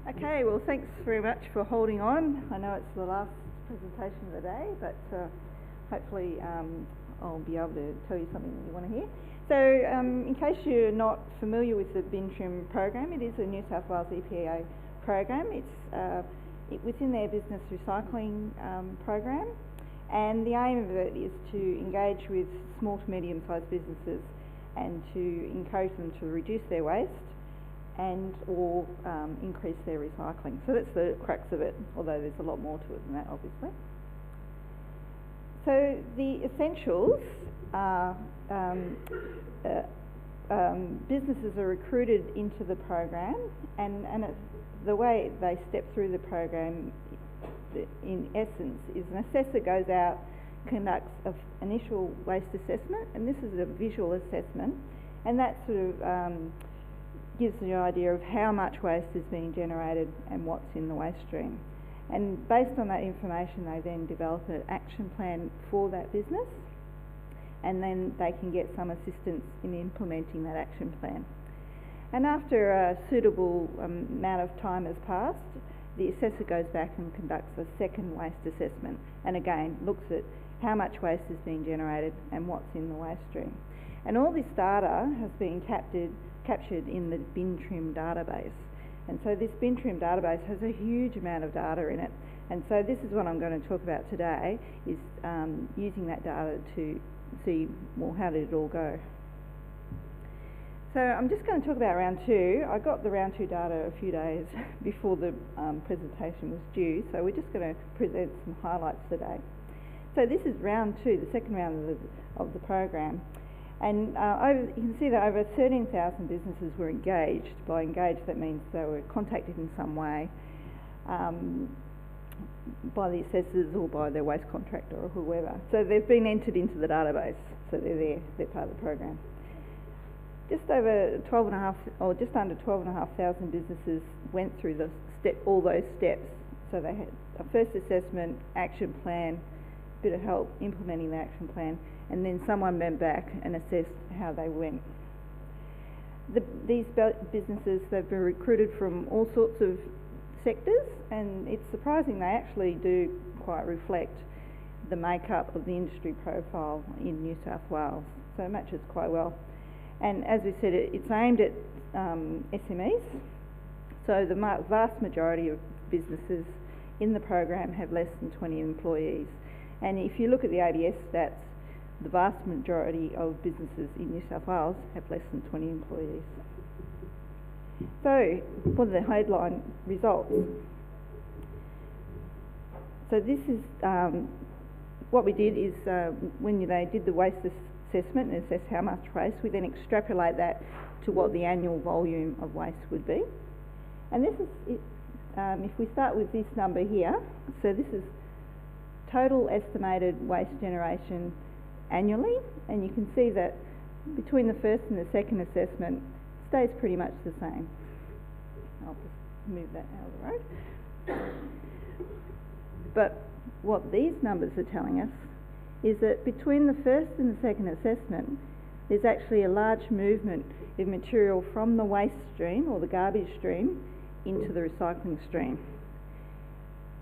Okay, well thanks very much for holding on. I know it's the last presentation of the day, but hopefully I'll be able to tell you something that you want to hear. So in case you're not familiar with the bin trim program, it is a New South Wales EPA program. It's within their business recycling program, and the aim of it is to engage with small to medium sized businesses and to encourage them to reduce their waste and or increase their recycling. So that's the crux of it, although there's a lot more to it than that, obviously. So the essentials are businesses are recruited into the program, and the way they step through the program, in essence, is an assessor goes out, conducts an initial waste assessment, and this is a visual assessment, and that sort of gives you an idea of how much waste is being generated and what's in the waste stream. And based on that information, they then develop an action plan for that business, and then they can get some assistance in implementing that action plan. And after a suitable amount of time has passed, the assessor goes back and conducts a second waste assessment, and again looks at how much waste is being generated and what's in the waste stream. And all this data has been captured in the bin trim database. And so this bin trim database has a huge amount of data in it. And so this is what I'm going to talk about today, is using that data to see, well, how did it all go? So I'm just going to talk about round two. I got the round two data a few days before the presentation was due, so we're just going to present some highlights today. So this is round two, the second round of the program. And you can see that over 13,000 businesses were engaged. By engaged, that means they were contacted in some way by the assessors or by their waste contractor or whoever. So they've been entered into the database, so they're there, they're part of the program. Just over 12,500, or just under 12,500 businesses went through all those steps. So they had a first assessment, action plan, bit of help implementing the action plan, and then someone went back and assessed how they went. These businesses, they've been recruited from all sorts of sectors, and it's surprising they actually do quite reflect the makeup of the industry profile in New South Wales, so it matches quite well. And as we said, it's aimed at SMEs, so the vast majority of businesses in the program have less than 20 employees. And if you look at the ABS stats, the vast majority of businesses in New South Wales have less than 20 employees. So, what are the headline results? So this is, what we did is, when they did the waste assessment and assess how much waste, we then extrapolate that to what the annual volume of waste would be. And this is, if we start with this number here, so this is total estimated waste generation annually, and you can see that between the first and the second assessment stays pretty much the same. I'll just move that out of the road. But what these numbers are telling us is that between the first and the second assessment, there's actually a large movement of material from the waste stream or the garbage stream into the recycling stream.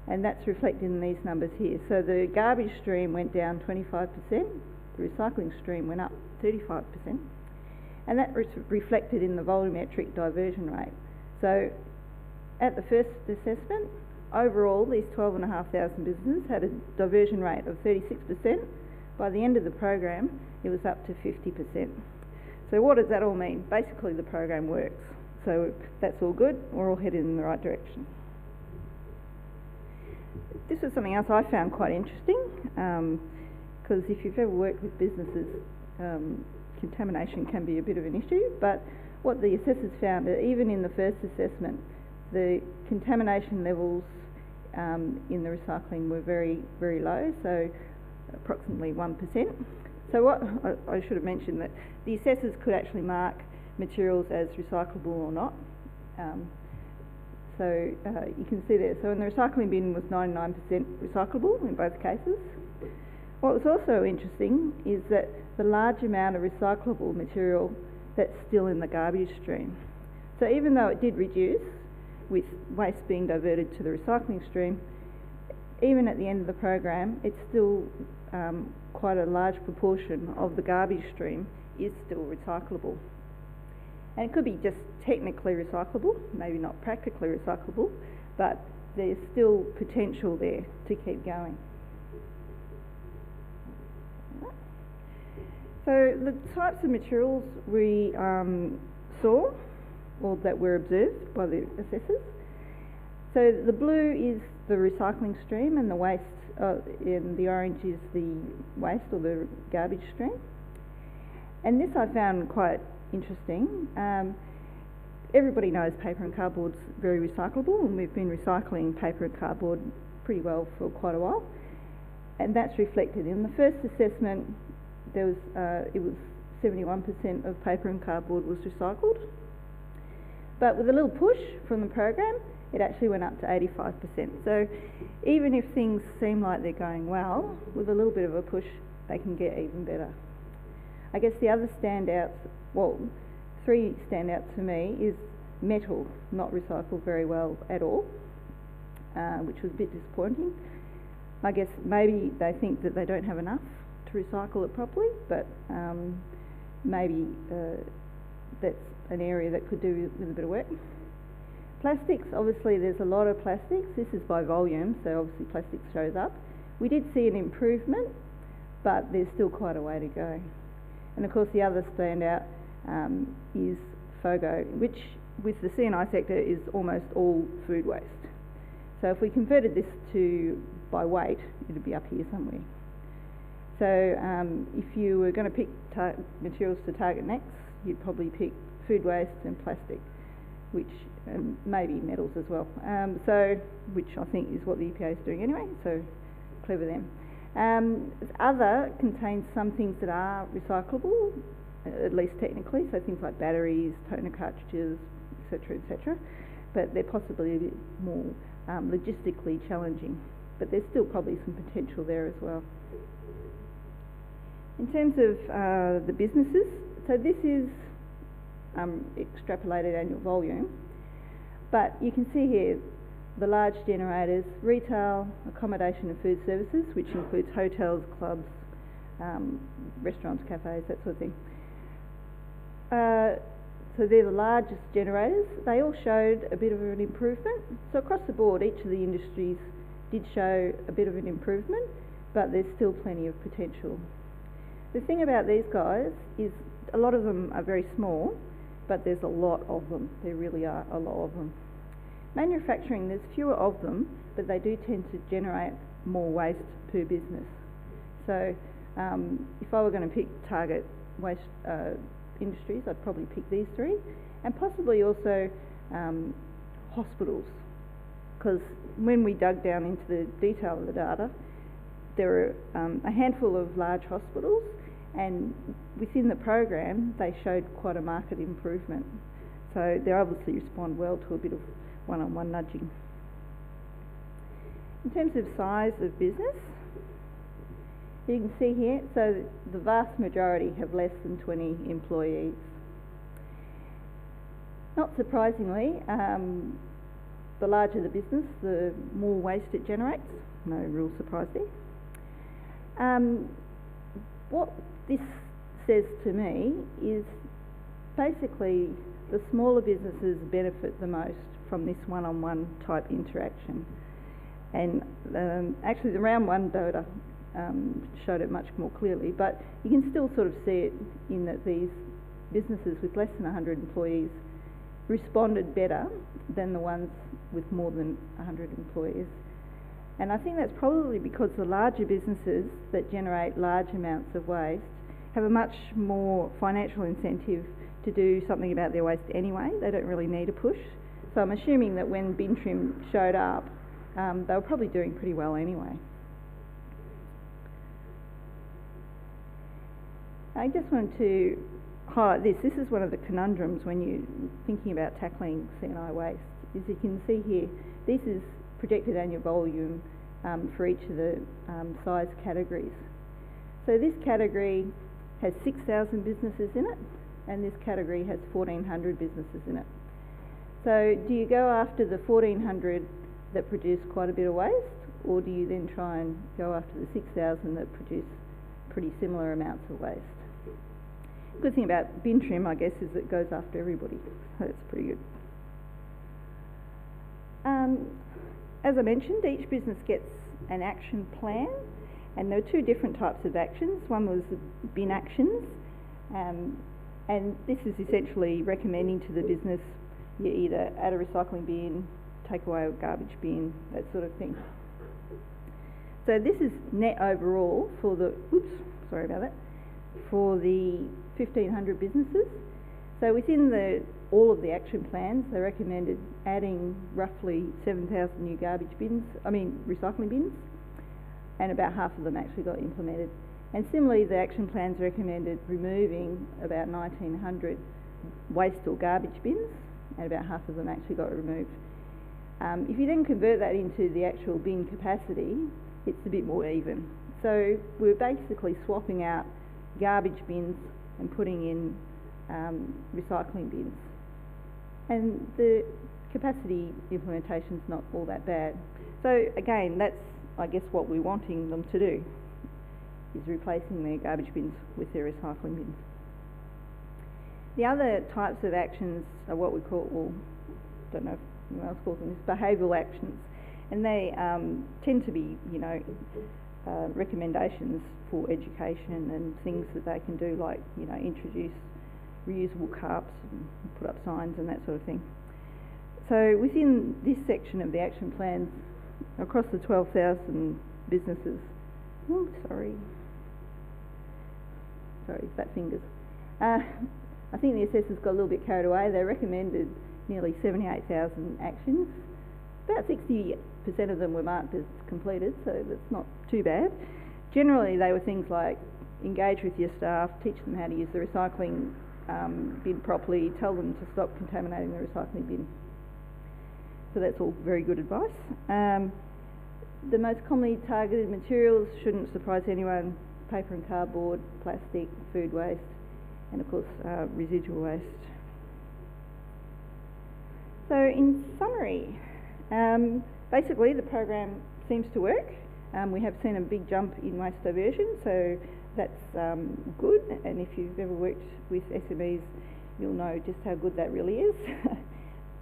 And that's reflected in these numbers here. So the garbage stream went down 25%, the recycling stream went up 35%, and that reflected in the volumetric diversion rate. So at the first assessment, overall these 12,500 businesses had a diversion rate of 36%. By the end of the program, it was up to 50%. So what does that all mean? Basically the program works. So that's all good, we're all headed in the right direction. This was something else I found quite interesting, because if you've ever worked with businesses, contamination can be a bit of an issue, but what the assessors found, even in the first assessment, the contamination levels in the recycling were very, very low, so approximately 1%. So what I should have mentioned that the assessors could actually mark materials as recyclable or not. So you can see there, so in the recycling bin was 99% recyclable in both cases. What was also interesting is that the large amount of recyclable material that's still in the garbage stream. So even though it did reduce, with waste being diverted to the recycling stream, even at the end of the program, it's still quite a large proportion of the garbage stream is still recyclable. And it could be just technically recyclable, maybe not practically recyclable, but there's still potential there to keep going. So the types of materials we saw, or that were observed by the assessors. So the blue is the recycling stream, and the waste, and the orange is the waste or the garbage stream. And this I found quite interesting. Everybody knows paper and cardboard's very recyclable, and we've been recycling paper and cardboard pretty well for quite a while. And that's reflected in the first assessment. There was, it was 71% of paper and cardboard was recycled. But with a little push from the program, it actually went up to 85%. So even if things seem like they're going well, with a little bit of a push, they can get even better. I guess the other standouts, well, three standouts for me is metal, not recycled very well at all, which was a bit disappointing. I guess maybe they think that they don't have enough to recycle it properly, but maybe that's an area that could do with a bit of work. Plastics, obviously there's a lot of plastics. This is by volume, so obviously plastics shows up. We did see an improvement, but there's still quite a way to go. And of course the other standout is FOGO, which with the C&I sector is almost all food waste. So if we converted this to by weight, it would be up here somewhere. So if you were going to pick materials to target next, you'd probably pick food waste and plastic, which maybe metals as well. So, which I think is what the EPA is doing anyway, so clever them. Other contains some things that are recyclable, at least technically, so things like batteries, toner cartridges, etc., but they're possibly a bit more logistically challenging, but there's still probably some potential there as well. In terms of the businesses, so this is extrapolated annual volume, but you can see here the large generators: retail, accommodation and food services, which includes hotels, clubs, restaurants, cafes, that sort of thing. So they're the largest generators. They all showed a bit of an improvement. So across the board, each of the industries did show a bit of an improvement, but there's still plenty of potential. The thing about these guys is a lot of them are very small, but there's a lot of them. There really are a lot of them. Manufacturing, there's fewer of them, but they do tend to generate more waste per business. So if I were going to pick target waste industries, I'd probably pick these three, and possibly also hospitals, because when we dug down into the detail of the data, there are a handful of large hospitals, and within the program they showed quite a marked improvement. So they obviously respond well to a bit of one-on-one nudging. In terms of size of business, you can see here, so the vast majority have less than 20 employees. Not surprisingly, the larger the business, the more waste it generates. No real surprise there. What this says to me is basically the smaller businesses benefit the most from this one-on-one type interaction. And actually the round one data showed it much more clearly, but you can still sort of see it in that these businesses with less than 100 employees responded better than the ones with more than 100 employees. And I think that's probably because the larger businesses that generate large amounts of waste have a much more financial incentive to do something about their waste anyway. They don't really need a push. So I'm assuming that when bin trim showed up, they were probably doing pretty well anyway. I just wanted to highlight this. This is one of the conundrums when you're thinking about tackling C&I waste. As you can see here, this is projected annual volume for each of the size categories. So this category has 6,000 businesses in it, and this category has 1,400 businesses in it. So do you go after the 1,400 that produce quite a bit of waste, or do you then try and go after the 6,000 that produce pretty similar amounts of waste? The good thing about bin trim, I guess, is it goes after everybody. That's pretty good. As I mentioned, each business gets an action plan, and there are two different types of actions. One was the bin actions, and this is essentially recommending to the business you either add a recycling bin, take away a garbage bin, that sort of thing. So this is net overall for the, for the 1,500 businesses. So within all of the action plans, they recommended adding roughly 7,000 new recycling bins, and about half of them actually got implemented. And similarly, the action plans recommended removing about 1,900 waste or garbage bins, and about half of them actually got removed. If you then convert that into the actual bin capacity, it's a bit more even. So we're basically swapping out garbage bins and putting in recycling bins. And the capacity implementation's not all that bad. So again, that's, I guess, what we're wanting them to do, is replacing their garbage bins with their recycling bins. The other types of actions are what we call, well, don't know if anyone else calls them this, behavioural actions. And they tend to be, recommendations for education and things that they can do, like, introduce reusable cups and put up signs and that sort of thing. So within this section of the action plans, across the 12,000 businesses, fat fingers. I think the assessors got a little bit carried away. They recommended nearly 78,000 actions. About 60% of them were marked as completed, so that's not too bad. Generally, they were things like engage with your staff, teach them how to use the recycling bin properly, tell them to stop contaminating the recycling bin. So that's all very good advice. The most commonly targeted materials shouldn't surprise anyone: paper and cardboard, plastic, food waste, and of course residual waste. So in summary, basically the program seems to work. We have seen a big jump in waste diversion, so that's good, and if you've ever worked with SMEs, you'll know just how good that really is.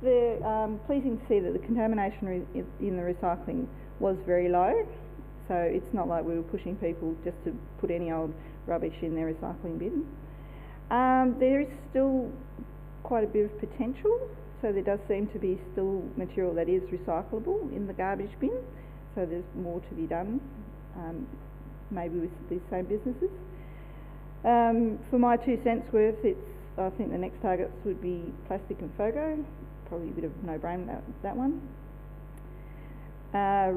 The pleasing to see that the contamination in the recycling was very low, so it's not like we were pushing people just to put any old rubbish in their recycling bin. There is still quite a bit of potential, so there does seem to be still material that is recyclable in the garbage bin, so there's more to be done, maybe with these same businesses. For my 2 cents worth, I think the next targets would be plastic and FOGO, probably a bit of no-brainer that one.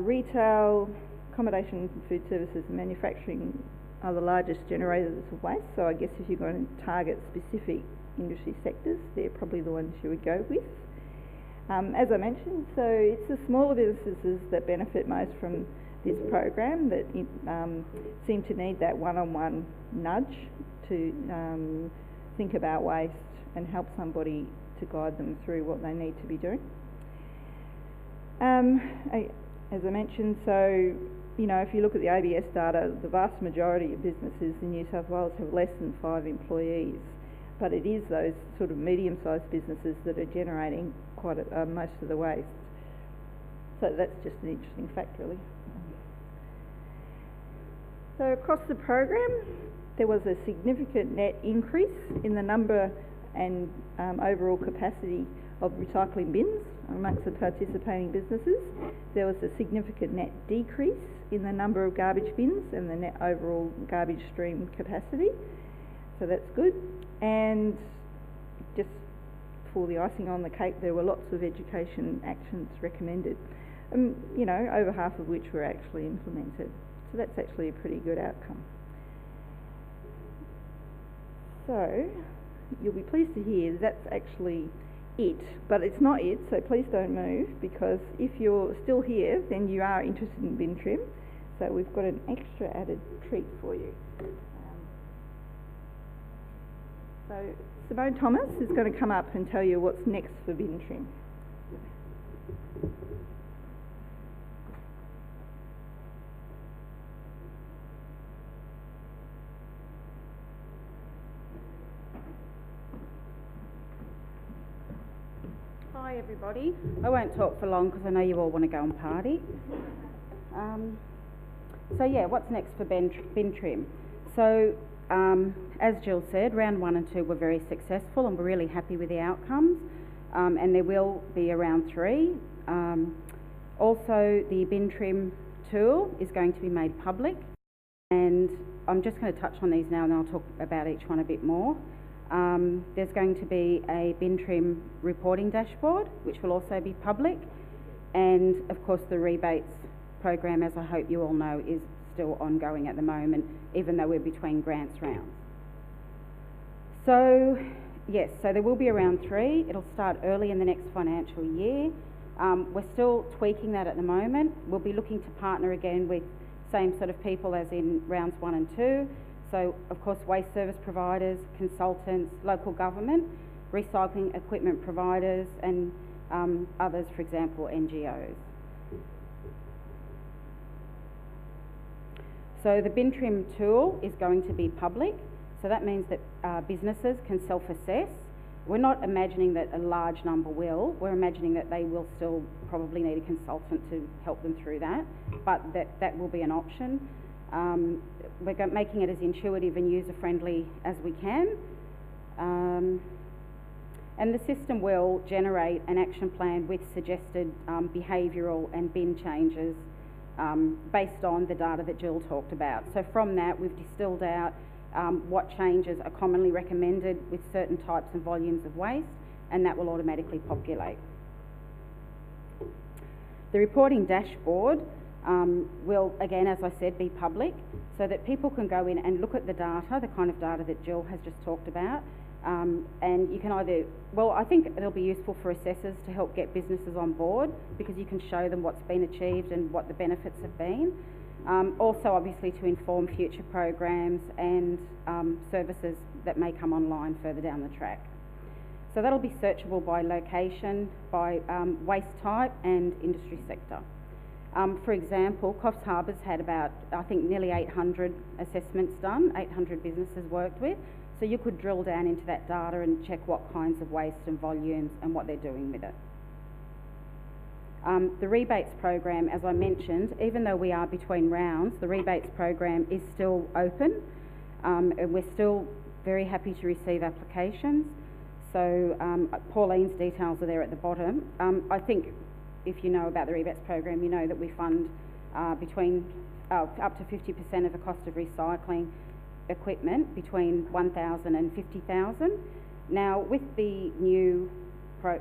Retail, accommodation, food services and manufacturing are the largest generators of waste, so I guess if you're going to target specific industry sectors, they're probably the ones you would go with. As I mentioned, so it's the smaller businesses that benefit most from this program that seem to need that one-on-one nudge to think about waste and help somebody to guide them through what they need to be doing. As I mentioned, so if you look at the ABS data, the vast majority of businesses in New South Wales have less than 5 employees, but it is those sort of medium-sized businesses that are generating most of the waste. So that's just an interesting fact, really. So across the program, there was a significant net increase in the number and overall capacity of recycling bins amongst the participating businesses. There was a significant net decrease in the number of garbage bins and the net overall garbage stream capacity. So that's good. And just for the icing on the cake, there were lots of education actions recommended, over half of which were actually implemented. So that's actually a pretty good outcome. So you'll be pleased to hear that's actually it, but it's not it, so please don't move, because if you're still here, then you are interested in bin trim. So we've got an extra added treat for you. So Simone Thomas is going to come up and tell you what's next for bin trim. Hi everybody. I won't talk for long because I know you all want to go and party. So yeah, what's next for bin trim? So as Jill said, round 1 and 2 were very successful and we're really happy with the outcomes, and there will be a round 3. Also, the bin trim tool is going to be made public, and I'm just going to touch on these now and then I'll talk about each one a bit more. There's going to be a bin trim reporting dashboard which will also be public, and of course the rebates program, as I hope you all know, is still ongoing at the moment, even though we're between grants rounds. So yes, so there will be a round 3. It'll start early in the next financial year. We're still tweaking that at the moment. We'll be looking to partner again with same sort of people as in rounds 1 and 2. So of course waste service providers, consultants, local government, recycling equipment providers and others, for example NGOs. So the bin trim tool is going to be public, so that means that businesses can self-assess. We're not imagining that a large number will, we're imagining that they will still probably need a consultant to help them through that, but that will be an option. We're making it as intuitive and user-friendly as we can. And the system will generate an action plan with suggested behavioural and bin changes based on the data that Jill talked about. So from that we've distilled out what changes are commonly recommended with certain types and volumes of waste, and that will automatically populate. The reporting dashboard will, again, as I said, be public so that people can go in and look at the data, the kind of data that Jill has just talked about, and you can either, well, I think it'll be useful for assessors to help get businesses on board because you can show them what's been achieved and what the benefits have been. Also obviously to inform future programs and services that may come online further down the track. So that'll be searchable by location, by waste type and industry sector. For example, Coffs Harbour's had about, I think, nearly 800 assessments done, 800 businesses worked with. So you could drill down into that data and check what kinds of waste and volumes and what they're doing with it. The rebates program, as I mentioned, even though we are between rounds, the rebates program is still open, and we're still very happy to receive applications. So Pauline's details are there at the bottom. I think if you know about the rebates program, you know that we fund between up to 50% of the cost of recycling equipment between $1,000 and $50,000. Now with the new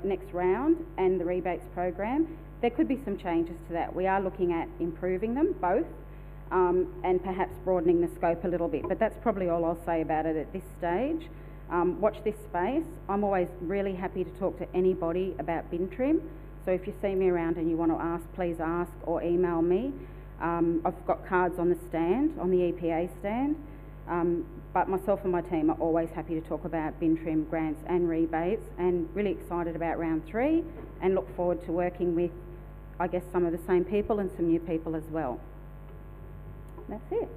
next round and the rebates program, there could be some changes to that. We are looking at improving them both and perhaps broadening the scope a little bit, but that's probably all I'll say about it at this stage. Watch this space. I'm always really happy to talk to anybody about bin trim, so if you see me around and you want to ask, please ask or email me. I've got cards on the stand, on the EPA stand, but myself and my team are always happy to talk about bin trim grants and rebates, and really excited about round 3 and look forward to working with, I guess, some of the same people and some new people as well. That's it.